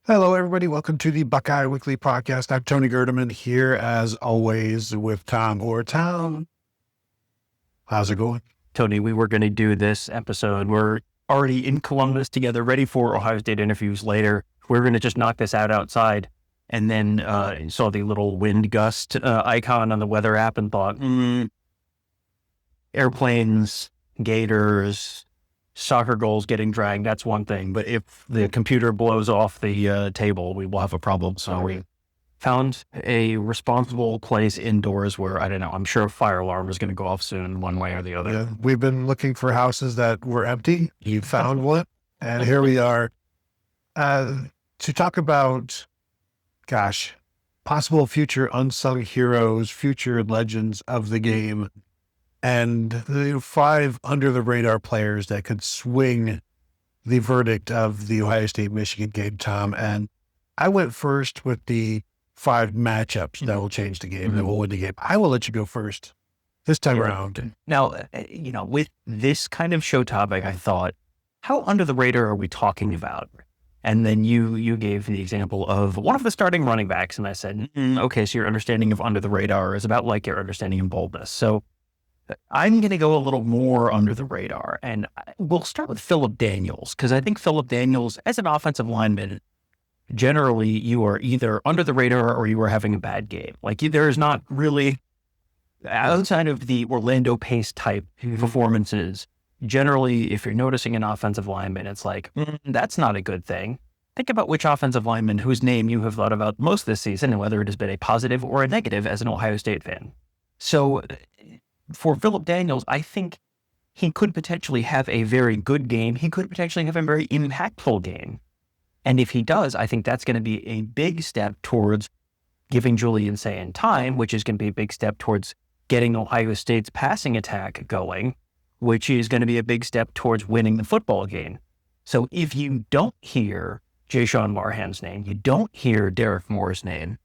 Hello, everybody. Welcome to the Buckeye Weekly Podcast. I'm Tony Gerdeman here, as always, with Tom or Tom. How's it going? Tony, we were going to do this episode. We're already in Columbus together, ready for Ohio State interviews later. We're going to just knock this out outside. And then saw the little wind gust icon on the weather app and thought, airplanes, gators, soccer goals getting dragged, that's one thing. But if the computer blows off the table, we will have a problem. So we found a responsible place indoors where, I don't know, I'm sure a fire alarm is going to go off soon one way or the other. Yeah, we've been looking for houses that were empty. You found one. And here we are to talk about, possible future unsung heroes, future legends of the game, and the 5 under-the-radar players that could swing the verdict of the Ohio State-Michigan game, Tom. And I went first with the 5 matchups that will change the game, that will win the game. I will let you go first this time around. Now, with this kind of show topic, I thought, how under the radar are we talking about? And then you gave the example of one of the starting running backs, and I said, okay, so your understanding of under the radar is about like your understanding of boldness. So I'm going to go a little more under the radar, and we'll start with Phillip Daniels, because I think Phillip Daniels, as an offensive lineman, generally you are either under the radar or you are having a bad game. Like there is not really, outside of the Orlando Pace type performances, generally if you're noticing an offensive lineman, it's like, that's not a good thing. Think about which offensive lineman whose name you have thought about most this season and whether it has been a positive or a negative as an Ohio State fan. So for Phillip Daniels, I think he could potentially have a very good game. He could potentially have a very impactful game. And if he does, I think that's going to be a big step towards giving Julian Sayin time, which is going to be a big step towards getting Ohio State's passing attack going, which is going to be a big step towards winning the football game. So if you don't hear Jayshon Marhan's name, you don't hear Derek Moore's name,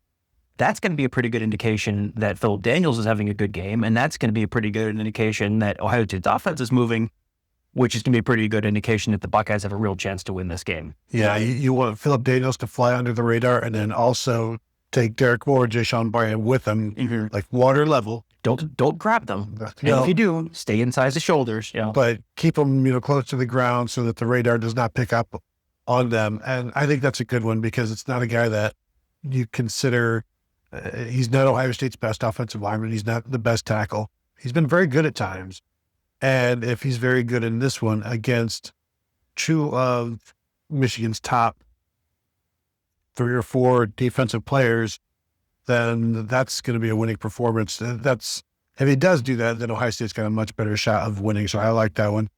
that's going to be a pretty good indication that Phillip Daniels is having a good game, and that's going to be a pretty good indication that Ohio State's offense is moving, which is going to be a pretty good indication that the Buckeyes have a real chance to win this game. Yeah, you want Phillip Daniels to fly under the radar and then also take Derek Moore, Jayshon Marhan with him, like water level. Don't grab them. And No. if you do, stay inside the shoulders. But keep them, close to the ground so that the radar does not pick up on them. And I think that's a good one because it's not a guy that you consider. He's not Ohio State's best offensive lineman. He's not the best tackle. He's been very good at times. And if he's very good in this one against 2 of Michigan's top 3 or 4 defensive players, then that's going to be a winning performance. If he does do that, then Ohio State's got a much better shot of winning. So I like that one.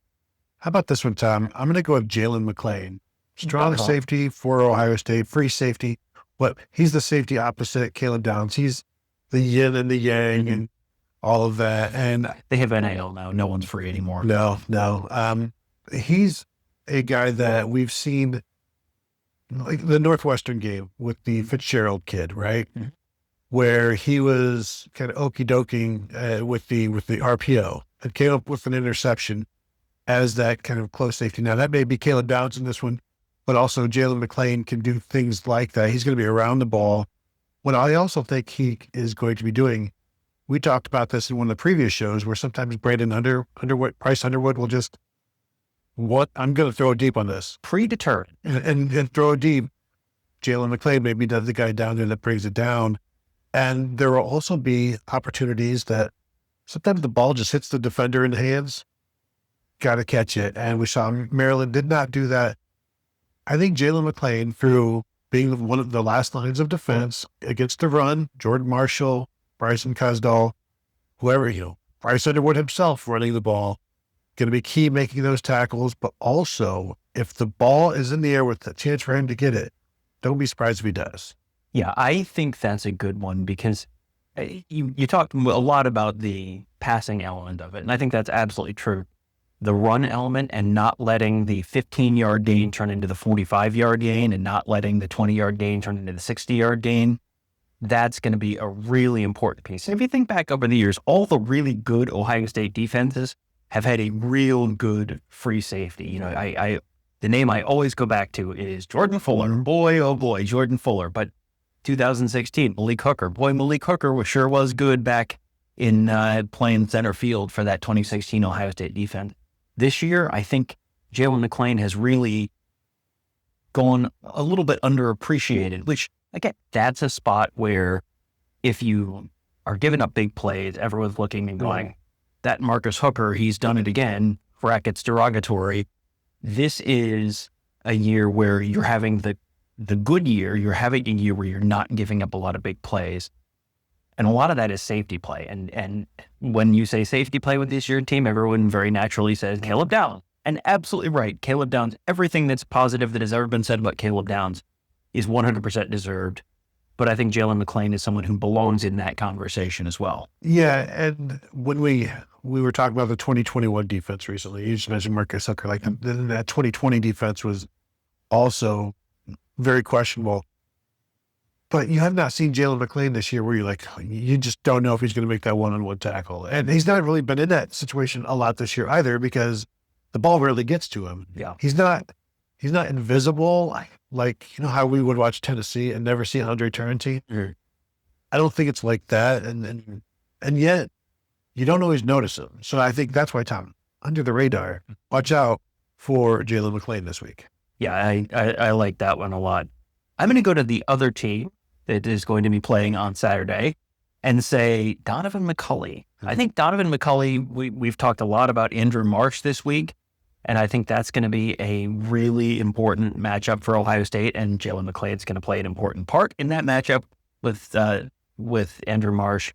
How about this one, Tom? I'm going to go with Jaylen McClain. Strong safety for Ohio State, free safety. He's the safety opposite Caleb Downs. He's the yin and the yang and all of that. And they have NIL now. No one's free anymore. No. He's a guy that we've seen, like the Northwestern game with the Fitzgerald kid, right? Mm-hmm. Where he was kind of okey-doking with the RPO and came up with an interception as that kind of close safety. Now, that may be Caleb Downs in this one, but also Jaylen McClain can do things like that. He's going to be around the ball. What I also think he is going to be doing, we talked about this in one of the previous shows where sometimes Bryce Underwood will just, I'm going to throw it deep on this. Predetermined. And throw it deep. Jaylen McClain maybe does the guy down there that brings it down. And there will also be opportunities that sometimes the ball just hits the defender in the hands. Got to catch it. And we saw Maryland did not do that. I think Jaylen McClain, through being one of the last lines of defense against the run, Jordan Marshall, Bryson Cosdall, whoever, Bryce Underwood himself running the ball, going to be key making those tackles. But also, if the ball is in the air with a chance for him to get it, don't be surprised if he does. Yeah, I think that's a good one because you talked a lot about the passing element of it, and I think that's absolutely true. The run element and not letting the 15-yard gain turn into the 45-yard gain and not letting the 20-yard gain turn into the 60-yard gain, that's going to be a really important piece. And if you think back over the years, all the really good Ohio State defenses have had a real good free safety. the name I always go back to is Jordan Fuller. Boy, oh boy, Jordan Fuller. But 2016, Malik Hooker. Boy, Malik Hooker sure was good back in playing center field for that 2016 Ohio State defense. This year, I think Jaylen McClain has really gone a little bit underappreciated, which, again, that's a spot where if you are giving up big plays, everyone's looking and going, that Marcus Hooker, he's done it again, brackets derogatory. This is a year where you're having the good year. You're having a year where you're not giving up a lot of big plays. And a lot of that is safety play. And when you say safety play with this year team, everyone very naturally says Caleb Downs. And absolutely right. Caleb Downs, everything that's positive that has ever been said about Caleb Downs is 100% deserved. But I think Jaylen McClain is someone who belongs in that conversation as well. Yeah, and when we were talking about the 2021 defense recently, you just mentioned Marcus Hooker. Like that 2020 defense was also very questionable. But you have not seen Jaylen McClain this year where you're like, you just don't know if he's going to make that one-on-one tackle. And he's not really been in that situation a lot this year either because the ball rarely gets to him. Yeah. He's not invisible like how we would watch Tennessee and never see Andre Tarantine. Mm-hmm. I don't think it's like that. And yet you don't always notice him. So I think that's why, Tom, under the radar, watch out for Jaylen McClain this week. Yeah, I like that one a lot. I'm going to go to the other team that is going to be playing on Saturday and say Donavon McCulley. I think Donavon McCulley, we've talked a lot about Andrew Marsh this week, and I think that's going to be a really important matchup for Ohio State, and Jaylen McClain is going to play an important part in that matchup with Andrew Marsh.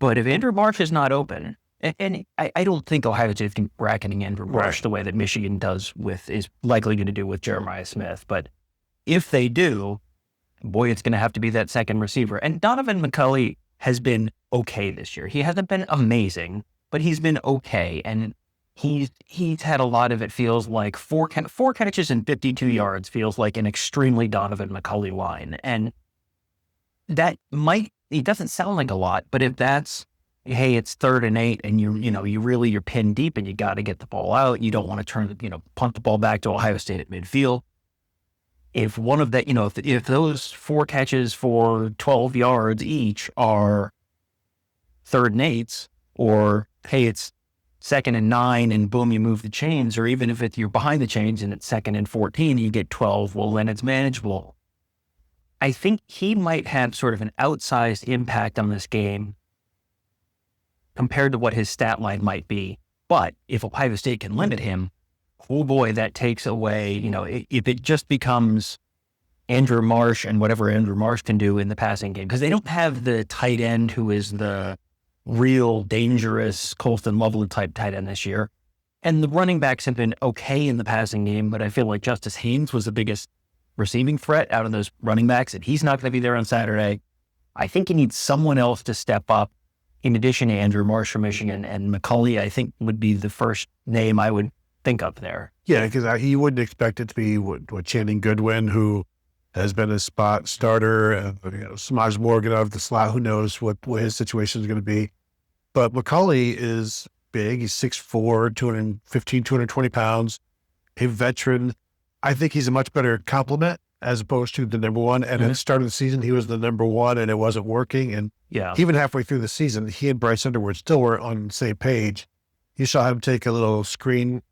But if Andrew Marsh is not open, and I don't think Ohio State's bracketing Andrew Marsh the way that Michigan is likely going to do with Jeremiah Smith, but if they do, boy, it's going to have to be that second receiver. And Donavon McCulley has been okay this year. He hasn't been amazing, but he's been okay. And he's had a lot of, it feels like four catches and 52 yards feels like an extremely Donavon McCulley line. And it doesn't sound like a lot, but if that's, hey, it's 3rd and 8 and you're pinned deep and you got to get the ball out. You don't want to punt the ball back to Ohio State at midfield. If one of that, if those 4 catches for 12 yards each are 3rd and 8s, or hey, it's 2nd and 9 and boom, you move the chains, or even if you're behind the chains and it's 2nd and 14 and you get 12, well, then it's manageable. I think he might have sort of an outsized impact on this game compared to what his stat line might be. But if Ohio State can limit him, oh boy, that takes away, if it just becomes Andrew Marsh and whatever Andrew Marsh can do in the passing game, because they don't have the tight end who is the real dangerous Colston Loveland type tight end this year. And the running backs have been okay in the passing game, but I feel like Justice Haynes was the biggest receiving threat out of those running backs, and he's not going to be there on Saturday. I think you need someone else to step up in addition to Andrew Marsh from Michigan, and McCulley, I think, would be the first name I would think up there. Yeah, because he wouldn't expect it to be what Channing Goodwin, who has been a spot starter, Samaj Morgan out of the slot, who knows what his situation is going to be. But McCulley is big. He's 6'4", 215, 220 pounds, a veteran. I think he's a much better complement as opposed to the number one. And at the start of the season, he was the number one and it wasn't working. And even halfway through the season, he and Bryce Underwood still were on the same page. You saw him take a little screen,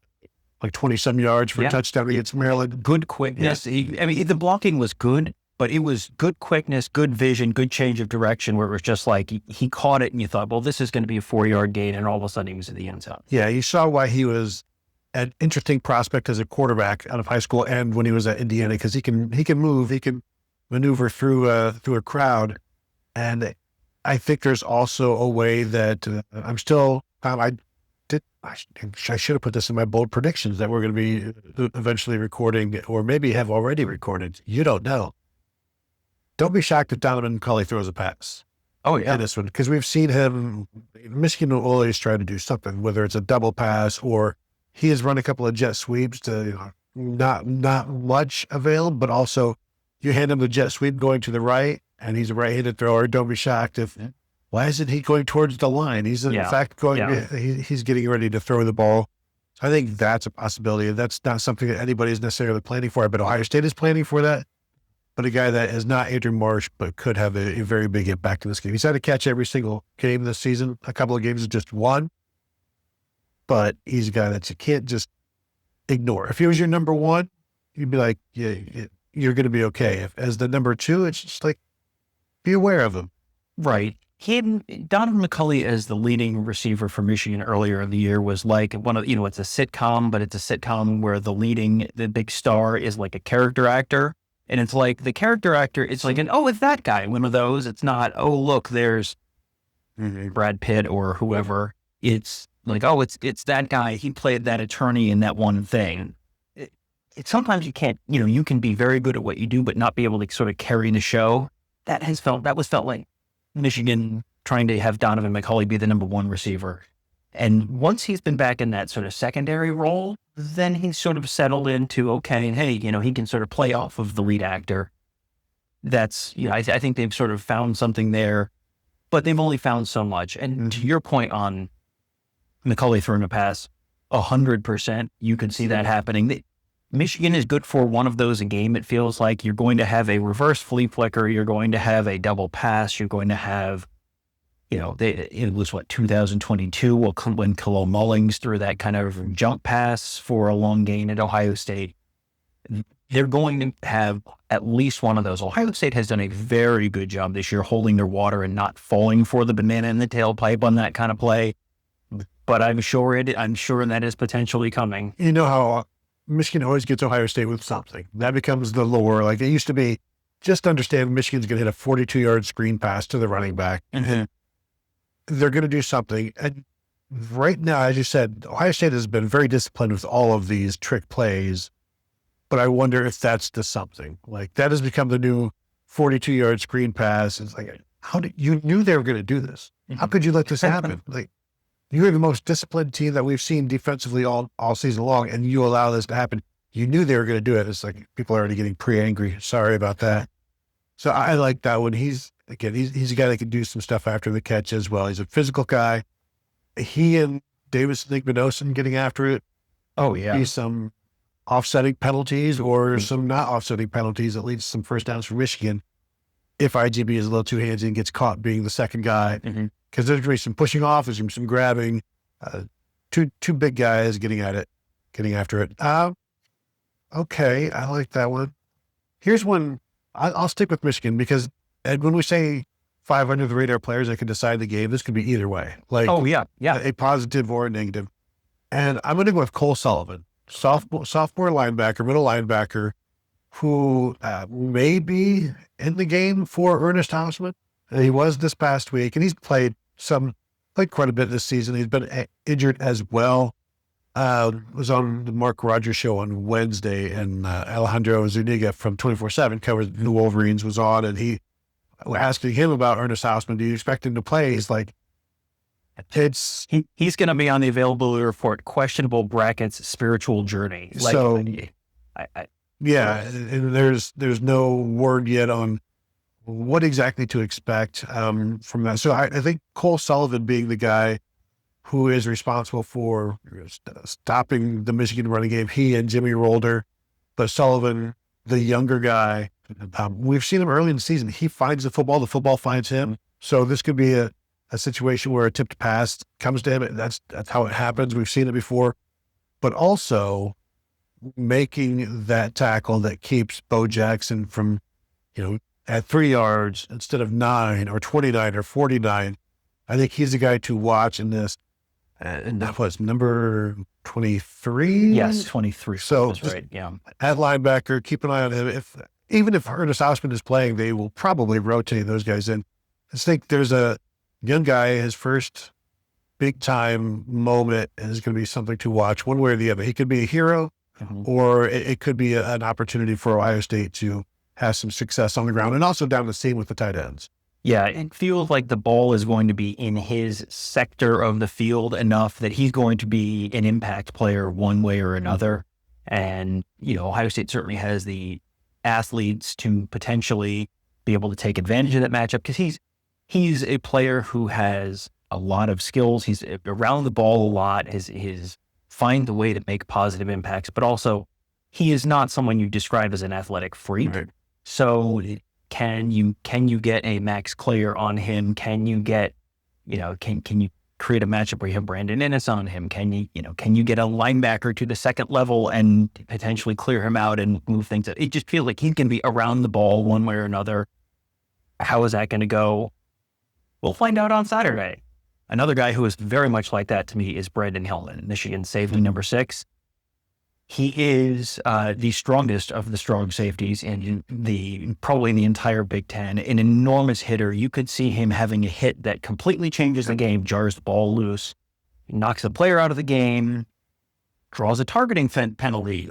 like 20-some yards for a touchdown against Maryland. Good quickness. The blocking was good, but it was good quickness, good vision, good change of direction where it was just like he caught it and you thought, well, this is going to be a 4-yard gain, and all of a sudden he was in the end zone. Yeah, you saw why he was an interesting prospect as a quarterback out of high school and when he was at Indiana, because he can move, he can maneuver through a crowd. And I think there's also a way that I should have put this in my bold predictions that we're going to be eventually recording, or maybe have already recorded. You don't know. Don't be shocked if Donavon McCulley throws a pass. Oh, yeah. In this one, because we've seen him, Michigan will always try to do something, whether it's a double pass or he has run a couple of jet sweeps to not much avail, but also you hand him the jet sweep going to the right and he's a right-handed thrower. Don't be shocked if, why isn't he going towards the line? He's in fact going, he's getting ready to throw the ball. I think that's a possibility. That's not something that anybody is necessarily planning for, but Ohio State is planning for that. But a guy that is not Adrian Marsh, but could have a very big impact in this game. He's had to catch every single game this season. A couple of games is just one, but he's a guy that you can't just ignore. If he was your number one, you'd be like, yeah, you're going to be okay. If as the number two, it's just like, be aware of him. Right. Donavon McCulley as the leading receiver for Michigan earlier in the year was like one of, it's a sitcom, but it's a sitcom where the big star is like a character actor. And it's like the character actor, it's like, it's that guy, one of those. It's not, oh, look, there's Brad Pitt or whoever. It's like, it's that guy. He played that attorney in that one thing. Sometimes you can't, you can be very good at what you do, but not be able to sort of carry the show. That was felt like Michigan trying to have Donavon McCulley be the number one receiver. And once he's been back in that sort of secondary role, then he's sort of settled into, okay, hey, he can sort of play off of the lead actor. That's, I think they've sort of found something there, but they've only found so much. And to your point on McCulley throwing a pass, 100%, you can see that happening. Michigan is good for one of those a game. It feels like you're going to have a reverse flea flicker. You're going to have a double pass. You're going to have, it was 2022 when Khalil Mullings threw that kind of jump pass for a long gain at Ohio State. They're going to have at least one of those. Ohio State has done a very good job this year holding their water and not falling for the banana in the tailpipe on that kind of play. But I'm sure that is potentially coming. You know how Michigan always gets Ohio State with something. That becomes the lure. Like it used to be, just understand Michigan's going to hit a 42-yard screen pass to the running back. Mm-hmm. They're going to do something. And right now, as you said, Ohio State has been very disciplined with all of these trick plays. But I wonder if that's the something. Like that has become the new 42-yard screen pass. It's like, you knew they were going to do this? Mm-hmm. How could you let this happen? Like you're the most disciplined team that we've seen defensively all season long, and you allow this to happen. You knew they were going to do it. It's like people are already getting pre-angry. Sorry about that. So I like that one. He's a guy that can do some stuff after the catch as well. He's a physical guy. He and Davis Igbenogson getting after it. Oh, yeah. Be some offsetting penalties or some not offsetting penalties that leads to some first downs for Michigan. If IGB is a little too handsy and gets caught being the second guy. Mm-hmm. Because there's going to be some pushing off, there's going to be some grabbing, two big guys getting after it. Okay, I like that one. Here's one, I'll stick with Michigan because when we say 5 under the radar players that can decide the game, this could be either way. Like, oh yeah, a positive or a negative. And I'm going to go with Cole Sullivan, sophomore linebacker, middle linebacker, who may be in the game for Ernest Hausman. He was this past week, and he's played quite a bit this season. He's been injured as well. Was on the Mark Rogers show on Wednesday, and Alejandro Zuniga from 24/7 covers the Wolverines was on, and he was asking him about Ernest Hausman. Do you expect him to play? He's like, he's going to be on the availability report, questionable brackets, spiritual journey. Yeah, and there's no word yet on what exactly to expect from that. So I think Cole Sullivan being the guy who is responsible for stopping the Michigan running game, he and Jimmy Rolder, but Sullivan, the younger guy, we've seen him early in the season. He finds the football finds him. So this could be a situation where a tipped pass comes to him. That's how it happens. We've seen it before. But also making that tackle that keeps Bo Jackson from, at 3 yards instead of 9 or 29 or 49. I think he's the guy to watch in this. And that was number 23? Yes, 23. So that's right, yeah. At linebacker, keep an eye on him. Even if Ernest Hausman is playing, they will probably rotate those guys in. I think there's a young guy, his first big-time moment is going to be something to watch one way or the other. He could be a hero, or it could be an opportunity for Ohio State to have some success on the ground and also down the seam with the tight ends. Yeah, it feels like the ball is going to be in his sector of the field enough that he's going to be an impact player one way or another. And, Ohio State certainly has the athletes to potentially be able to take advantage of that matchup because he's a player who has a lot of skills. He's around the ball a lot. His find a way to make positive impacts, but also he is not someone you describe as an athletic freak. Right. So can you get a Max Clayer on him? Can you get, can you create a matchup where you have Brandon Inniss on him? Can you get a linebacker to the second level and potentially clear him out and move things? It just feels like he's going to be around the ball one way or another. How is that going to go? We'll find out on Saturday. Another guy who is very much like that to me is Brandon Hillman, Michigan safety number 6. He is the strongest of the strong safeties in probably in the entire Big Ten. An enormous hitter. You could see him having a hit that completely changes the game, jars the ball loose, knocks the player out of the game, draws a targeting penalty.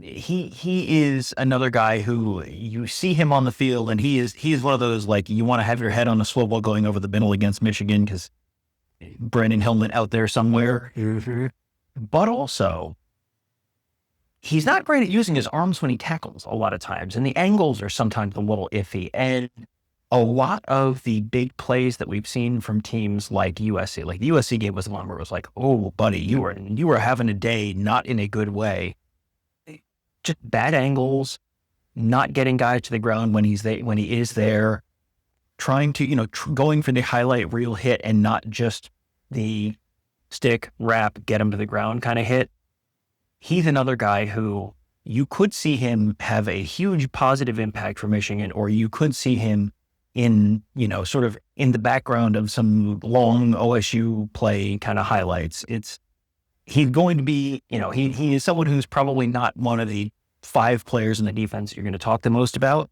He is another guy who you see him on the field, and he is one of those, like, you want to have your head on a swivel going over the middle against Michigan because Brandon Hillman out there somewhere. But also, he's not great at using his arms when he tackles a lot of times, and the angles are sometimes a little iffy. And a lot of the big plays that we've seen from teams like USC, like the USC game was one where it was like, oh, buddy, you were having a day, not in a good way. Just bad angles, not getting guys to the ground when he is there, trying to, going for the highlight reel hit and not just the stick, wrap, get him to the ground kind of hit. He's another guy who you could see him have a huge positive impact for Michigan, or you could see him in, sort of in the background of some long OSU play kind of highlights. He's going to be, he is someone who's probably not one of the 5 players in the defense you're going to talk the most about,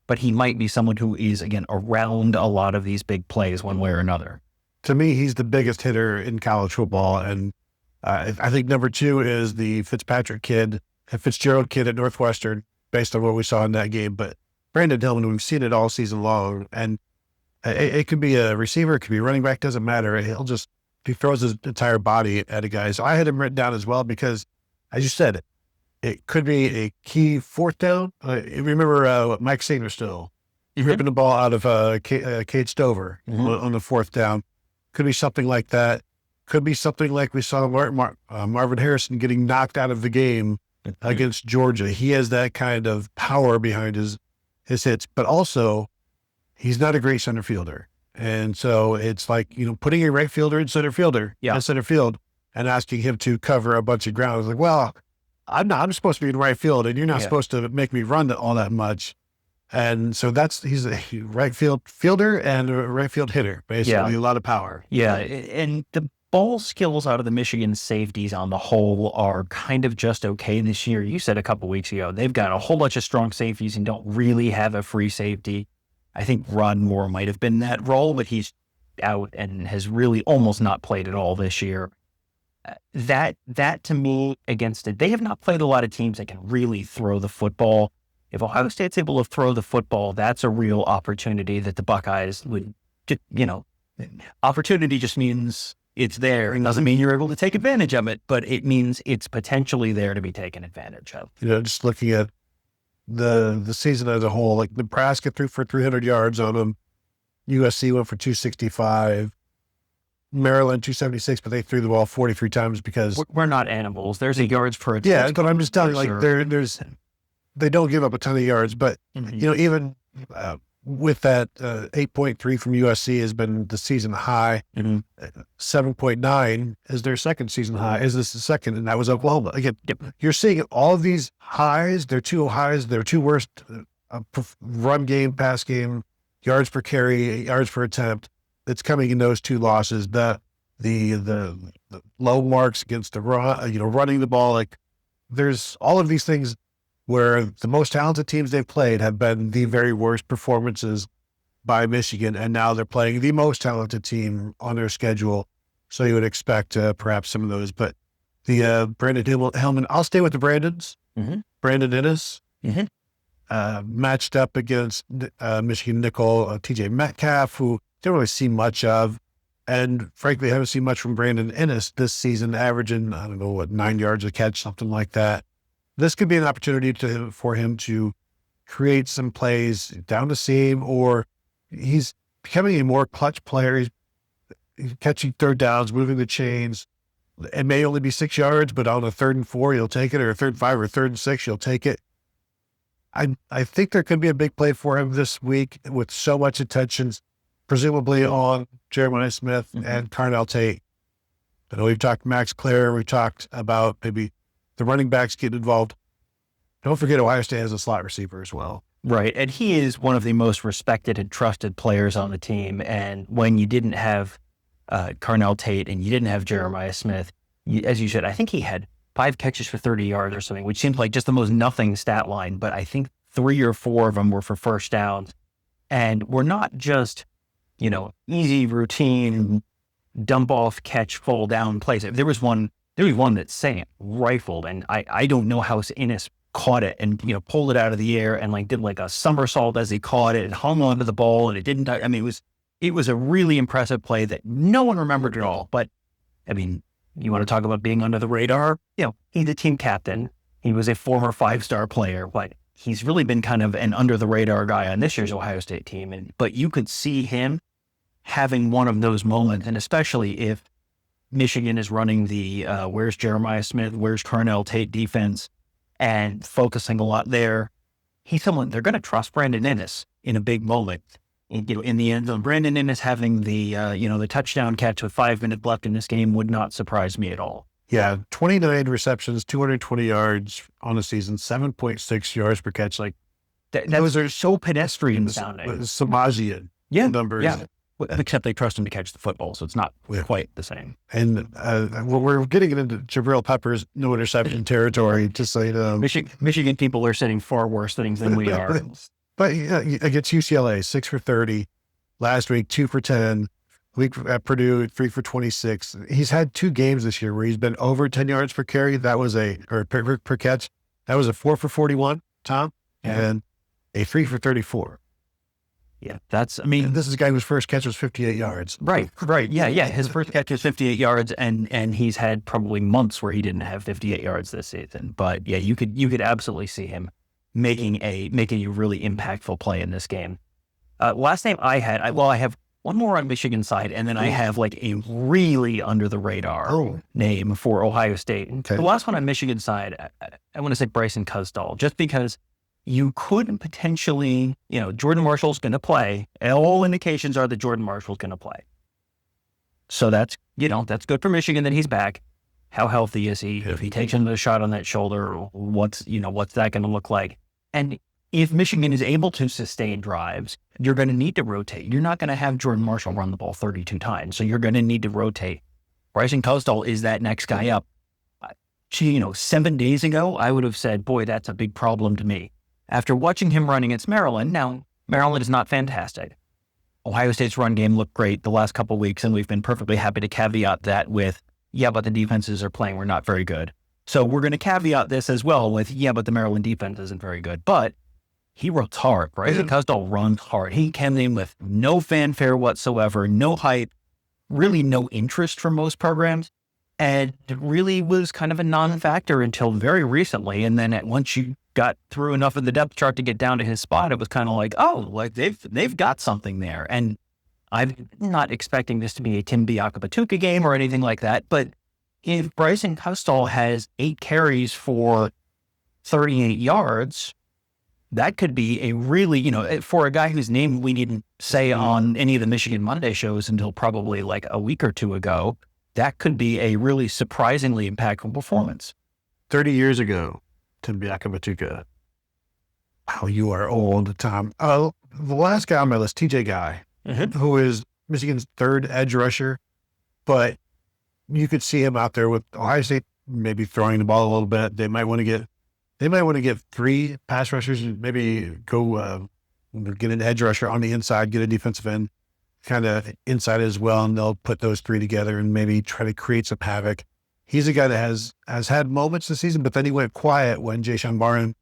but he might be someone who is, again, around a lot of these big plays one way or another. To me, he's the biggest hitter in college football, and I think number 2 is the Fitzgerald kid at Northwestern, based on what we saw in that game. But Brandon Hillman, we've seen it all season long, and it could be a receiver, it could be a running back, doesn't matter. He throws his entire body at a guy. So I had him written down as well because, as you said, it could be a key 4th down. Remember Mike Sainristil ripping the ball out of Cade Stover on the 4th down. Could be something like that. Could be something like we saw Marvin Harrison getting knocked out of the game against Georgia. He has that kind of power behind his hits, but also he's not a great center fielder. And so it's like, putting a right fielder in center field and asking him to cover a bunch of ground. It's like, well, I'm supposed to be in right field, and you're not supposed to make me run all that much. And so he's a right field fielder and a right field hitter, basically. A lot of power. Yeah. And the ball skills out of the Michigan safeties on the whole are kind of just okay this year. You said a couple weeks ago, they've got a whole bunch of strong safeties and don't really have a free safety. I think Rod Moore might have been that role, but he's out and has really almost not played at all this year. That to me, they have not played a lot of teams that can really throw the football. If Ohio State's able to throw the football, that's a real opportunity that the Buckeyes would, opportunity just means it's there. It doesn't mean you're able to take advantage of it, but it means it's potentially there to be taken advantage of. Just looking at the season as a whole, like Nebraska threw for 300 yards on them. USC went for 265. Maryland 276, but they threw the ball 43 times because we're not animals. There's a yards per attempt. Yeah, but I'm just telling you, they don't give up a ton of yards, but even with that 8.3 from USC has been the season high. 7.9 is their second season high. Is this the second? And that was Oklahoma. Again, you're seeing all of these highs. They're two worst run game, pass game, yards per carry, yards per attempt. That's coming in those 2 losses. The low marks against the run, running the ball. Like, there's all of these things where the most talented teams they've played have been the very worst performances by Michigan, and now they're playing the most talented team on their schedule. So you would expect perhaps some of those. But the Brandon Hillman, I'll stay with the Brandons. Brandon Inniss matched up against Michigan nickel TJ Metcalf, who don't really see much of. And frankly, I haven't seen much from Brandon Inniss this season, averaging, 9 yards a catch, something like that. This could be an opportunity for him to create some plays down the seam, or he's becoming a more clutch player. He's catching third downs, moving the chains. It may only be 6 yards, but on a 3rd and 4, you'll take it, or a 3rd and 5 or 3rd and 6, you'll take it. I think there could be a big play for him this week with so much attention, presumably on Jeremiah Smith and Carnell Tate. I know we've talked Max Clare. We talked about maybe the running backs getting involved. Don't forget Ohio State has a slot receiver as well. Right. And he is one of the most respected and trusted players on the team. And when you didn't have Carnell Tate and you didn't have Jeremiah Smith, as you said, I think he had 5 catches for 30 yards or something, which seems like just the most nothing stat line. But I think 3 or 4 of them were for first downs. And we're not just, easy routine, dump off, catch, fall down plays. There was one that Sam rifled, and I don't know how Innis caught it and, pulled it out of the air and did a somersault as he caught it and hung onto the ball, and it didn't die. I mean, it was a really impressive play that no one remembered at all. But I mean, you want to talk about being under the radar? He's a team captain. He was a former 5-star player, but he's really been kind of an under the radar guy on this year's Ohio State team. But you could see him having one of those moments, and especially if Michigan is running the where's Jeremiah Smith, where's Carnell Tate defense, and focusing a lot there. He's someone they're going to trust Brandon Innis in a big moment. In the end zone, Brandon Innis having the touchdown catch with 5 minutes left in this game would not surprise me at all. Yeah, 29 receptions, 220 yards on the season, 7.6 yards per catch. Those are so pedestrian sounding. Samajian numbers. Yeah. Except they trust him to catch the football, so it's not quite the same. And we're getting into Jabril Peppers' no interception territory, just so you know. Michigan people are setting far worse things than we are. But against UCLA, 6 for 30. Last week, 2 for 10. Week at Purdue, 3 for 26. He's had 2 games this year where he's been over 10 yards per carry. That was per catch. That was a 4 for 41, Tom, and a 3 for 34. Yeah, and this is a guy whose first catch was 58 yards. Right. Yeah. His first catch was 58 yards, and he's had probably months where he didn't have 58 yards this season. But yeah, you could absolutely see him making a really impactful play in this game. Last name I have one more on Michigan side, and then I have a really under the radar name for Ohio State. Okay. The last one on Michigan side, I want to say Bryson Cusdall, just because you could potentially, Jordan Marshall's going to play. All indications are that Jordan Marshall's going to play. So that's good for Michigan that he's back. How healthy is he? If he takes another shot on that shoulder, what's that going to look like? And if Michigan is able to sustain drives, you're going to need to rotate. You're not going to have Jordan Marshall run the ball 32 times. So you're going to need to rotate. Bryson Cusdall is that next guy up. 7 days ago, I would have said, boy, that's a big problem to me. After watching him run against Maryland, now Maryland is not fantastic. Ohio State's run game looked great the last couple of weeks, and we've been perfectly happy to caveat that with, but the defenses are playing, we're not very good. So we're going to caveat this as well with, but the Maryland defense isn't very good. But he runs hard, right? Cusdall runs hard. He came in with no fanfare whatsoever, no hype, really no interest from most programs, and it really was kind of a non-factor until very recently. And then once you got through enough of the depth chart to get down to his spot, it was kind of they've got something there. And I'm not expecting this to be a Tim Biakabatuka game or anything like that, but if Bryson Cusdall has 8 carries for 38 yards, that could be a really, for a guy whose name we didn't say on any of the Michigan Monday shows until probably a week or 2 ago, that could be a really surprisingly impactful performance. 30 years ago, Tim Biakabatuka. Wow, you are old, Tom. The last guy on my list, TJ Guy, who is Michigan's 3rd edge rusher, but you could see him out there with Ohio State maybe throwing the ball a little bit. They might want to get 3 pass rushers and maybe go get an edge rusher on the inside, get a defensive end kind of inside as well, and they'll put those 3 together and maybe try to create some havoc. He's a guy that has had moments this season, but then he went quiet when Jayshon Barton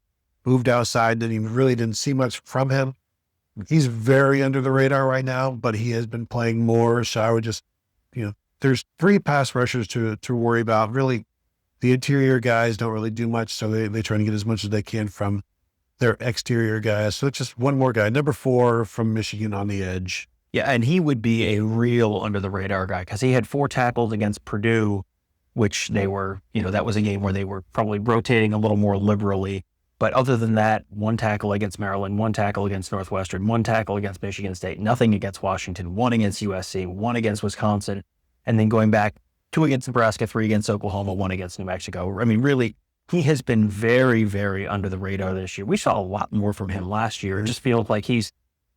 moved outside, and he really didn't see much from him. He's very under the radar right now, but he has been playing more. So I would just, there's 3 pass rushers to worry about. Really, the interior guys don't really do much, so they try to get as much as they can from their exterior guys. So it's just one more guy, number 4 from Michigan on the edge. Yeah, and he would be a real under the radar guy because he had 4 tackles against Purdue which they were, that was a game where they were probably rotating a little more liberally. But other than that, 1 tackle against Maryland, 1 tackle against Northwestern, 1 tackle against Michigan State, nothing against Washington, 1 against USC, 1 against Wisconsin, and then going back 2 against Nebraska, 3 against Oklahoma, 1 against New Mexico. I mean, really, he has been very, very under the radar this year. We saw a lot more from him last year. It just feels like he's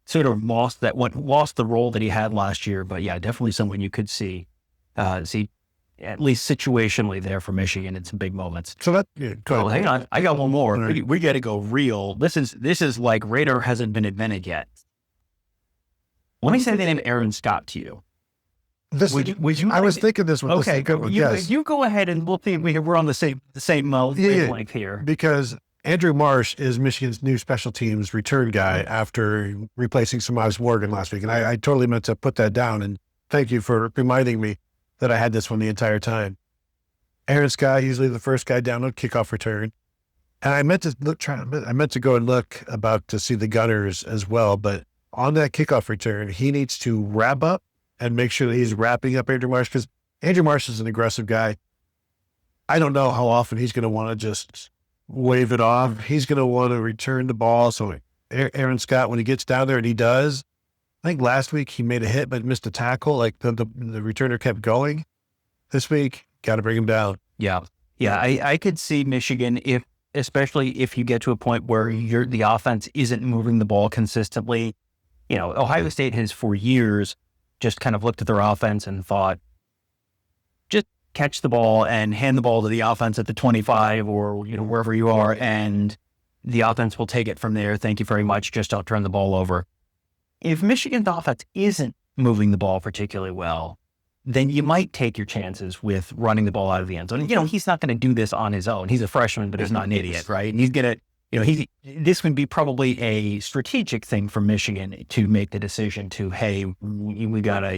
sort of lost the role that he had last year. But yeah, definitely someone you could see at least situationally there for Michigan in some big moments. So that, oh, hang on. I got one more. Right. We got to go real. This is like radar hasn't been invented yet. Let me say the name Aaron Scott to you. Would you I was thinking this one. Okay, you go ahead and we'll see. We're on the same wavelength here. Because Andrew Marsh is Michigan's new special teams return guy after replacing Samaj Morgan last week. And I totally meant to put that down. And thank you for reminding me that I had this one the entire time. Aaron Scott, usually the first guy down on kickoff return. And I meant to go and look to see the gunners as well. But on that kickoff return, he needs to wrap up and make sure that he's wrapping up Andrew Marsh, because Andrew Marsh is an aggressive guy. I don't know how often he's going to want to just wave it off. He's going to want to return the ball. So Aaron Scott, when he gets down there, and he does, I think last week he made a hit but missed a tackle. Like the returner kept going. This week, got to bring him down. Yeah. I could see Michigan, especially if you get to a point where the offense isn't moving the ball consistently. Ohio State has for years just kind of looked at their offense and thought, just catch the ball and hand the ball to the offense at the 25 or wherever you are, and the offense will take it from there. Thank you very much. Just don't turn the ball over. If Michigan's offense isn't moving the ball particularly well, then you might take your chances with running the ball out of the end zone. He's not going to do this on his own. He's a freshman, but he's not an idiot, right? And he's going to, this would be probably a strategic thing for Michigan to make the decision to, hey, we gotta,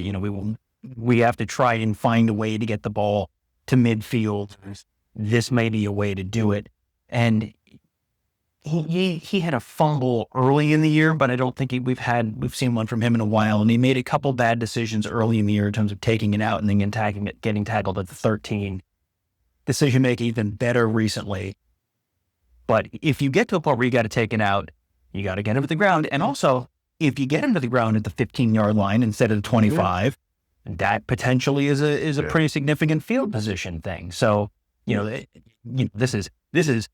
we have to try and find a way to get the ball to midfield. This may be a way to do it. And he had a fumble early in the year, but I don't think we've seen one from him in a while. And he made a couple bad decisions early in the year in terms of taking it out and then getting tackled at the 13. Decision making even better recently. But if you get to a point where you got to take it out, you got to get him to the ground. And also, if you get him to the ground at the 15-yard line instead of the 25, that potentially is a pretty significant field position thing. So, this is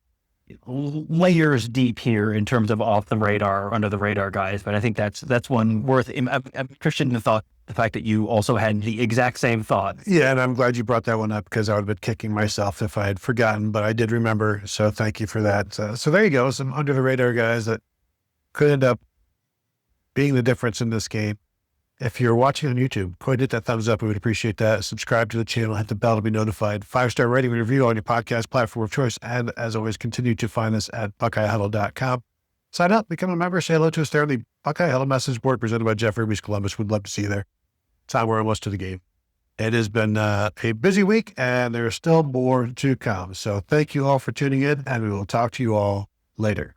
layers deep here in terms of off the radar, under the radar guys. But I think that's one worth. I'm Christian, the fact that you also had the exact same thought. Yeah, and I'm glad you brought that one up, because I would have been kicking myself if I had forgotten, but I did remember. So thank you for that. So there you go. Some under the radar guys that could end up being the difference in this game. If you're watching on YouTube, go ahead and hit that thumbs up. We would appreciate that. Subscribe to the channel, hit the bell to be notified. 5-star rating and review on your podcast platform of choice. And as always, continue to find us at BuckeyeHuddle.com. Sign up, become a member, say hello to us there on the Buckeye Huddle message board presented by Jeff Ruby's Columbus. We'd love to see you there. Time we're almost to the game. It has been a busy week, and there's still more to come. So thank you all for tuning in, and we will talk to you all later.